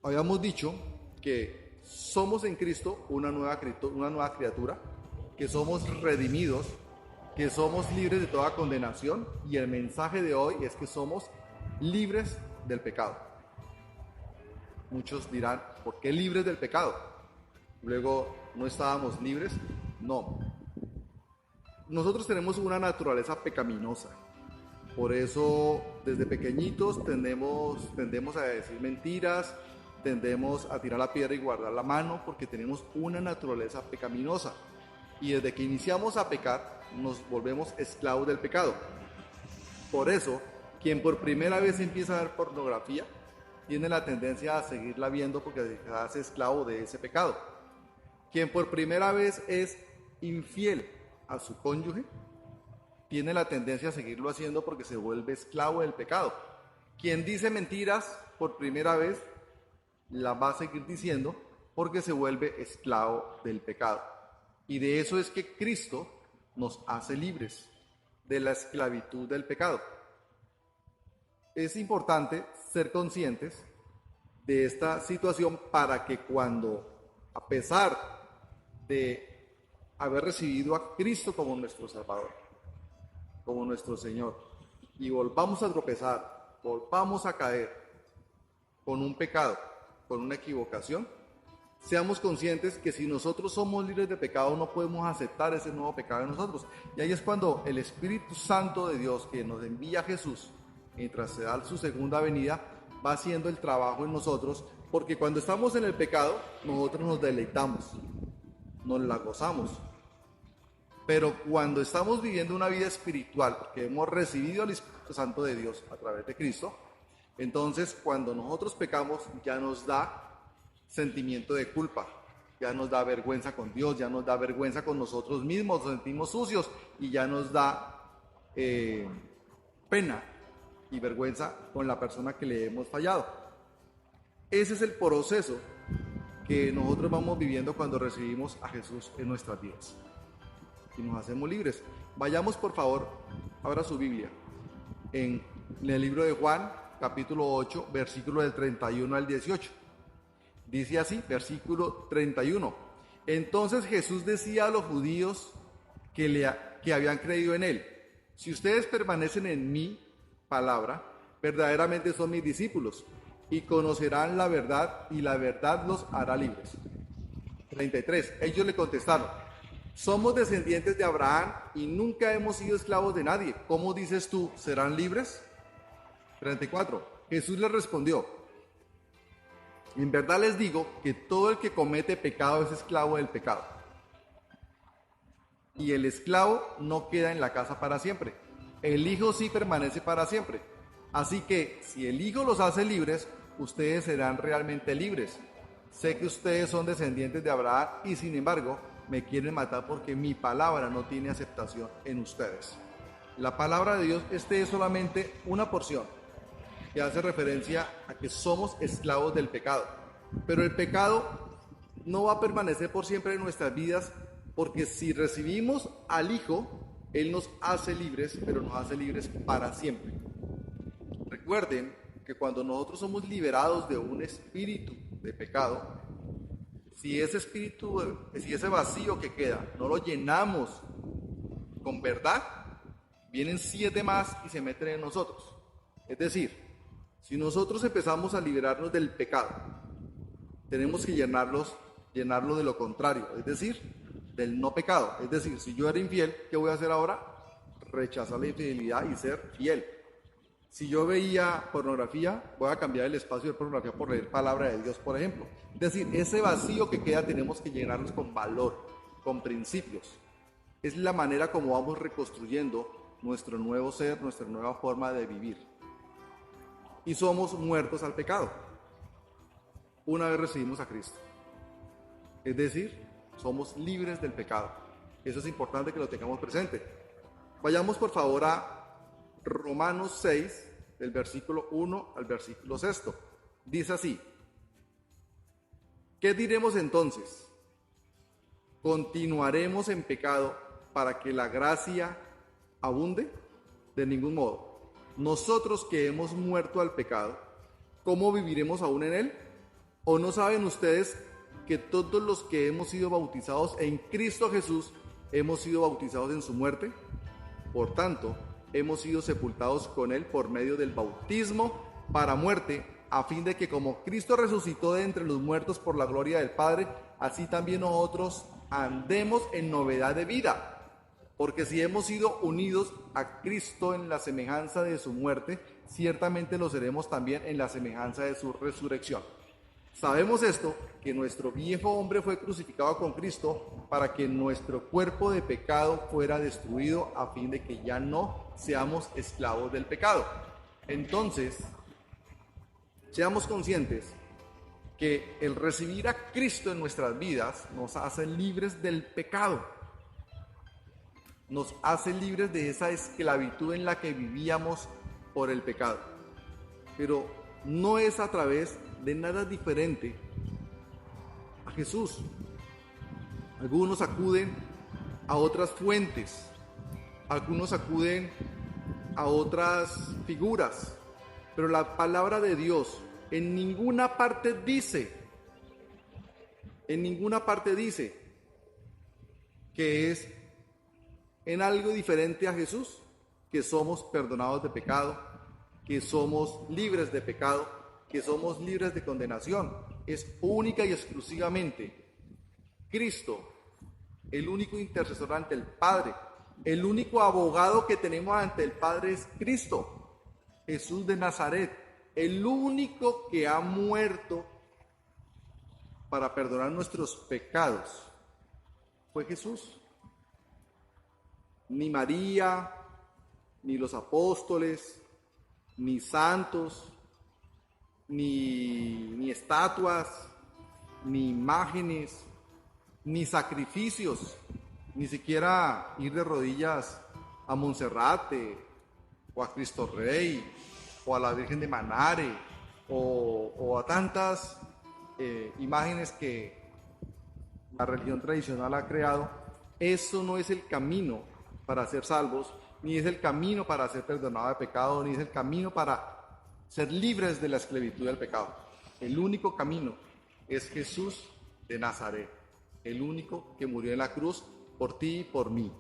Habíamos dicho que somos en Cristo una nueva criatura, que somos redimidos, que somos libres de toda condenación, y el mensaje de hoy es que somos libres del pecado. Muchos dirán, ¿por qué libres del pecado? Luego, ¿no estábamos libres? No. Nosotros tenemos una naturaleza pecaminosa. Por eso, desde pequeñitos tendemos a decir mentiras, tendemos a tirar la piedra y guardar la mano, porque tenemos una naturaleza pecaminosa. Y desde que iniciamos a pecar, nos volvemos esclavos del pecado. Por eso, quien por primera vez empieza a ver pornografía, tiene la tendencia a seguirla viendo porque se hace esclavo de ese pecado. Quien por primera vez es infiel a su cónyuge, tiene la tendencia a seguirlo haciendo porque se vuelve esclavo del pecado. Quien dice mentiras por primera vez, la va a seguir diciendo porque se vuelve esclavo del pecado. Y de eso es que Cristo nos hace libres de la esclavitud del pecado. Es importante ser conscientes de esta situación para que cuando, a pesar de haber recibido a Cristo como nuestro Salvador, como nuestro Señor, y volvamos a tropezar, volvamos a caer con un pecado, con una equivocación, seamos conscientes que si nosotros somos libres de pecado, no podemos aceptar ese nuevo pecado en nosotros. Y ahí es cuando el Espíritu Santo de Dios, que nos envía a Jesús, mientras se da su segunda venida, va haciendo el trabajo en nosotros, porque cuando estamos en el pecado, nosotros nos deleitamos, nos la gozamos. Pero cuando estamos viviendo una vida espiritual, porque hemos recibido al Espíritu Santo de Dios a través de Cristo, entonces cuando nosotros pecamos ya nos da sentimiento de culpa, ya nos da vergüenza con Dios, ya nos da vergüenza con nosotros mismos, nos sentimos sucios y ya nos da pena y vergüenza con la persona que le hemos fallado. Ese es el proceso que nosotros vamos viviendo cuando recibimos a Jesús en nuestras vidas y nos hacemos libres. Vayamos por favor, abra su Biblia en el libro de Juan, capítulo 8, versículo del 31 al 18. Dice así, versículo 31. Entonces Jesús decía a los judíos que habían creído en él: si ustedes permanecen en mi palabra, verdaderamente son mis discípulos y conocerán la verdad, y la verdad los hará libres. 33. Ellos le contestaron: somos descendientes de Abraham y nunca hemos sido esclavos de nadie. ¿Cómo dices tú, serán libres? 34. Jesús les respondió: en verdad les digo que todo el que comete pecado es esclavo del pecado. Y el esclavo no queda en la casa para siempre. El Hijo sí permanece para siempre. Así que si el Hijo los hace libres, ustedes serán realmente libres. Sé que ustedes son descendientes de Abraham y sin embargo me quieren matar porque mi palabra no tiene aceptación en ustedes. La palabra de Dios, es solamente una porción que hace referencia a que somos esclavos del pecado. Pero el pecado no va a permanecer por siempre en nuestras vidas, porque si recibimos al Hijo, Él nos hace libres, pero nos hace libres para siempre. Recuerden que cuando nosotros somos liberados de un espíritu de pecado, si ese vacío que queda no lo llenamos con verdad, vienen 7 más y se meten en nosotros. Es decir, si nosotros empezamos a liberarnos del pecado, tenemos que llenarlo de lo contrario, es decir, del no pecado. Es decir, si yo era infiel, ¿qué voy a hacer ahora? Rechazar la infidelidad y ser fiel. Si yo veía pornografía, voy a cambiar el espacio de pornografía por leer palabra de Dios, por ejemplo. Es decir, ese vacío que queda tenemos que llenarnos con valor, con principios. Es la manera como vamos reconstruyendo nuestro nuevo ser, nuestra nueva forma de vivir. Y somos muertos al pecado una vez recibimos a Cristo. Es decir, somos libres del pecado. Eso es importante que lo tengamos presente. Vayamos por favor a Romanos 6, del versículo 1 al versículo 6. Dice así: ¿qué diremos entonces? ¿Continuaremos en pecado para que la gracia abunde? De ningún modo. Nosotros que hemos muerto al pecado, ¿cómo viviremos aún en él? ¿O no saben ustedes que todos los que hemos sido bautizados en Cristo Jesús hemos sido bautizados en su muerte? Por tanto, hemos sido sepultados con Él por medio del bautismo para muerte, a fin de que como Cristo resucitó de entre los muertos por la gloria del Padre, así también nosotros andemos en novedad de vida. Porque si hemos sido unidos a Cristo en la semejanza de su muerte, ciertamente lo seremos también en la semejanza de su resurrección. Sabemos esto, que nuestro viejo hombre fue crucificado con Cristo para que nuestro cuerpo de pecado fuera destruido, a fin de que ya no seamos esclavos del pecado. Entonces, seamos conscientes que el recibir a Cristo en nuestras vidas nos hace libres del pecado, nos hace libres de esa esclavitud en la que vivíamos por el pecado. Pero no es a través de nada diferente a Jesús. Algunos acuden a otras fuentes, algunos acuden a otras figuras, pero la palabra de Dios en ninguna parte dice que es en algo diferente a Jesús, que somos perdonados de pecado, que somos libres de pecado, que somos libres de condenación. Es única y exclusivamente Cristo, el único intercesor ante el Padre, el único abogado que tenemos ante el Padre es Cristo, Jesús de Nazaret, el único que ha muerto para perdonar nuestros pecados. Fue Jesús. Ni María, ni los apóstoles, ni santos, ni estatuas, ni imágenes, ni sacrificios, ni siquiera ir de rodillas a Monserrate, o a Cristo Rey, o a la Virgen de Manare, o a tantas imágenes que la religión tradicional ha creado. Eso no es el camino para ser salvos, ni es el camino para ser perdonados de pecado, ni es el camino para ser libres de la esclavitud del pecado. El único camino es Jesús de Nazaret, el único que murió en la cruz por ti y por mí.